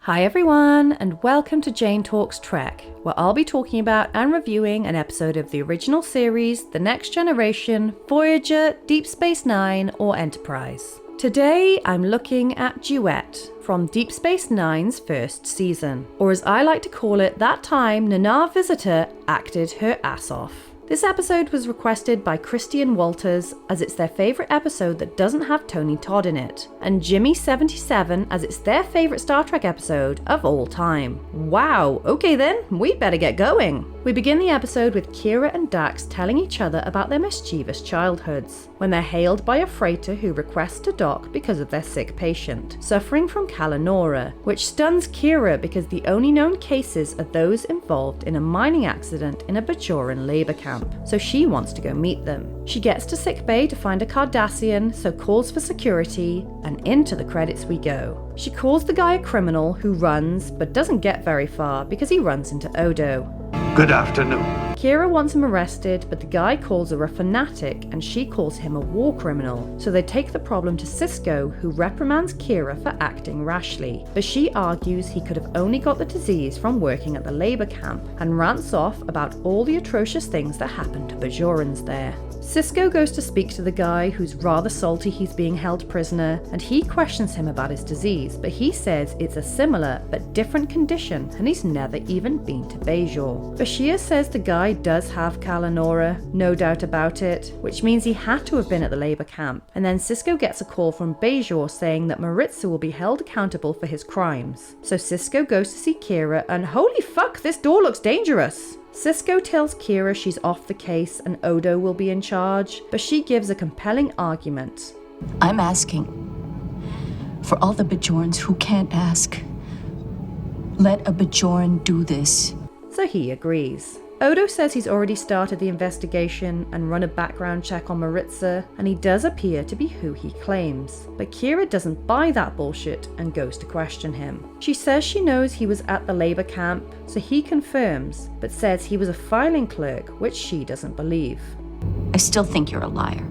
Hi everyone, and welcome to Jane Talks Trek, where I'll be talking about and reviewing an episode of the original series, The Next Generation, Voyager, Deep Space Nine, or Enterprise. Today, I'm looking at Duet from Deep Space Nine's first season, or as I like to call it, that time Nana Visitor acted her ass off. This episode was requested by Christian Walters as it's their favourite episode that doesn't have Tony Todd in it, and Jimmy77 as it's their favourite Star Trek episode of all time. Wow, okay then, we better get going. We begin the episode with Kira and Dax telling each other about their mischievous childhoods, when they're hailed by a freighter who requests to dock because of their sick patient, suffering from Kalanora, which stuns Kira because the only known cases are those involved in a mining accident in a Bajoran labour camp, so she wants to go meet them. She gets to sickbay to find a Cardassian, so calls for security, and into the credits we go. She calls the guy a criminal who runs, but doesn't get very far because he runs into Odo. Good afternoon. Kira wants him arrested, but the guy calls her a fanatic and she calls him a war criminal. So they take the problem to Sisko, who reprimands Kira for acting rashly. But she argues he could have only got the disease from working at the labour camp and rants off about all the atrocious things that happened to Bajorans there. Sisko goes to speak to the guy who's rather salty he's being held prisoner, and he questions him about his disease, but he says it's a similar but different condition and he's never even been to Bajor. Bashir says the guy does have Kalanora, no doubt about it, which means he had to have been at the labour camp, and then Sisko gets a call from Bajor saying that Maritza will be held accountable for his crimes. So Sisko goes to see Kira and holy fuck, this door looks dangerous! Sisko tells Kira she's off the case and Odo will be in charge, but she gives a compelling argument. I'm asking for all the Bajorans who can't ask. Let a Bajoran do this. So he agrees. Odo says he's already started the investigation and run a background check on Maritza, and he does appear to be who he claims. But Kira doesn't buy that bullshit and goes to question him. She says she knows he was at the labour camp, so he confirms, but says he was a filing clerk, which she doesn't believe. I still think you're a liar.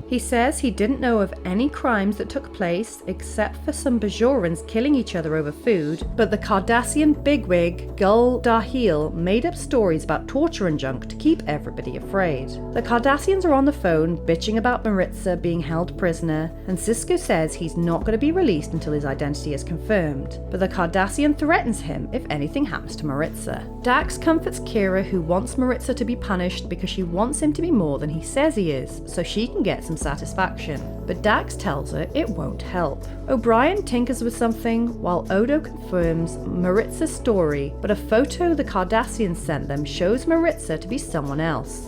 He says he didn't know of any crimes that took place except for some Bajorans killing each other over food, but the Cardassian bigwig Gul Dahil made up stories about torture and junk to keep everybody afraid. The Cardassians are on the phone bitching about Maritza being held prisoner, and Sisko says he's not going to be released until his identity is confirmed, but the Cardassian threatens him if anything happens to Maritza. Dax comforts Kira, who wants Maritza to be punished because she wants him to be more than he says he is, so she can get some satisfaction. But Dax tells her it won't help. O'Brien tinkers with something while Odo confirms Maritza's story, but a photo the Cardassians sent them shows Maritza to be someone else.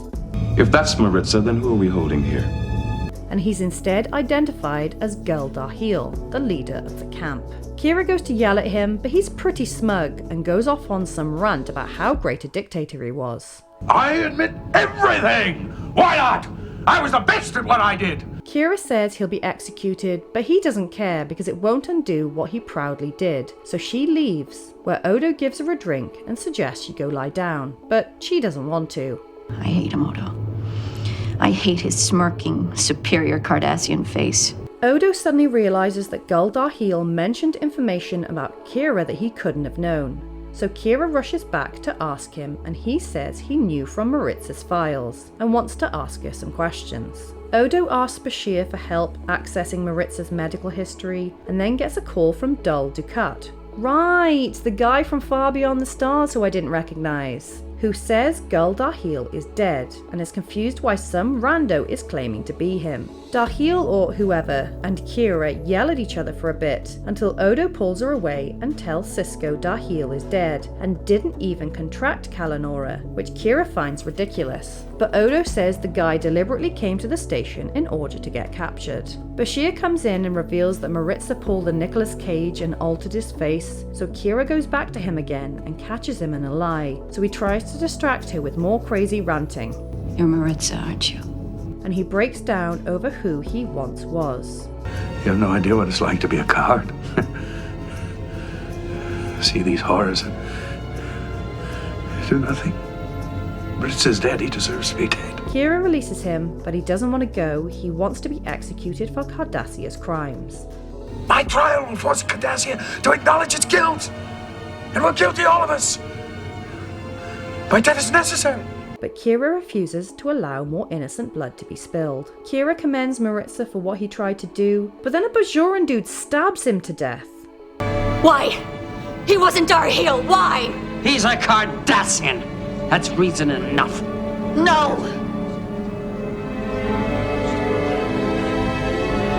If that's Maritza, then who are we holding here? And he's instead identified as Gul Dahil, the leader of the camp. Kira goes to yell at him, but he's pretty smug and goes off on some rant about how great a dictator he was. I admit everything! Why not? I was the best at what I did! Kira says he'll be executed, but he doesn't care because it won't undo what he proudly did. So she leaves, where Odo gives her a drink and suggests she go lie down, but she doesn't want to. I hate him, Odo. I hate his smirking, superior Cardassian face. Odo suddenly realizes that Gul Dahil mentioned information about Kira that he couldn't have known. So Kira rushes back to ask him, and he says he knew from Maritza's files and wants to ask her some questions. Odo asks Bashir for help accessing Maritza's medical history and then gets a call from Dul Dukat. Right, the guy from Far Beyond the Stars who I didn't recognize, who says Gul Dahil is dead and is confused why some rando is claiming to be him. Dahil or whoever and Kira yell at each other for a bit until Odo pulls her away and tells Sisko Dahil is dead and didn't even contract Kalanora, which Kira finds ridiculous. But Odo says the guy deliberately came to the station in order to get captured. Bashir comes in and reveals that Maritza pulled the Nicolas Cage and altered his face, so Kira goes back to him again and catches him in a lie, so he tries to distract her with more crazy ranting. You're Maritza, aren't you? And he breaks down over who he once was. You have no idea what it's like to be a coward. See these horrors and do nothing. Maritza's dead, he deserves to be dead. Kira releases him, but he doesn't want to go. He wants to be executed for Cardassia's crimes. My trial will force Cardassia to acknowledge its guilt. and we're guilty, all of us. But that is necessary. But Kira refuses to allow more innocent blood to be spilled. Kira commends Maritza for what he tried to do, but then a Bajoran dude stabs him to death. Why? He wasn't our heel. Why? He's a Cardassian. That's reason enough. No.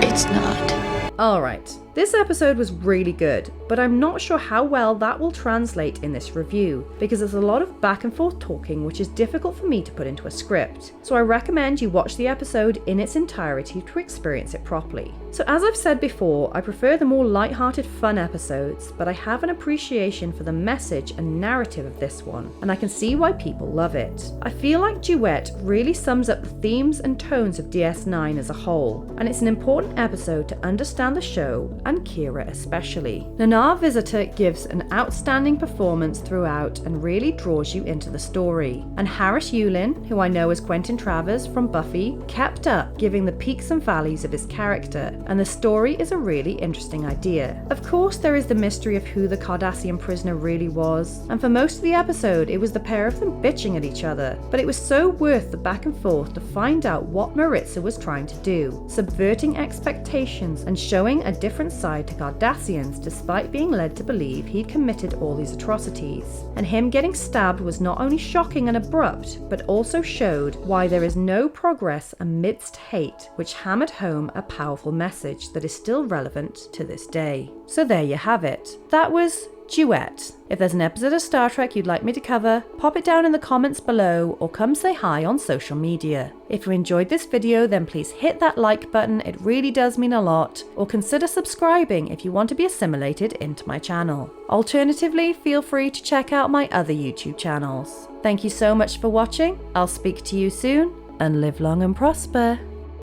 It's not. Alright, this episode was really good, but I'm not sure how well that will translate in this review, because there's a lot of back and forth talking which is difficult for me to put into a script, so I recommend you watch the episode in its entirety to experience it properly. So as I've said before, I prefer the more light-hearted fun episodes, but I have an appreciation for the message and narrative of this one, and I can see why people love it. I feel like Duet really sums up the themes and tones of DS9 as a whole, and it's an important episode to understand the show, and Kira especially. Nana Visitor gives an outstanding performance throughout and really draws you into the story. And Harris Yulin, who I know as Quentin Travers from Buffy, kept up giving the peaks and valleys of his character, and the story is a really interesting idea. Of course, there is the mystery of who the Cardassian prisoner really was, and for most of the episode it was the pair of them bitching at each other, but it was so worth the back and forth to find out what Maritza was trying to do, subverting expectations and showing a different side to Cardassians despite being led to believe he'd committed all these atrocities. And him getting stabbed was not only shocking and abrupt, but also showed why there is no progress amidst hate, which hammered home a powerful message that is still relevant to this day. So there you have it. That was Duet. If there's an episode of Star Trek you'd like me to cover, pop it down in the comments below or come say hi on social media. If you enjoyed this video, then please hit that like button, it really does mean a lot, or consider subscribing if you want to be assimilated into my channel. Alternatively, feel free to check out my other YouTube channels. Thank you so much for watching, I'll speak to you soon, and live long and prosper.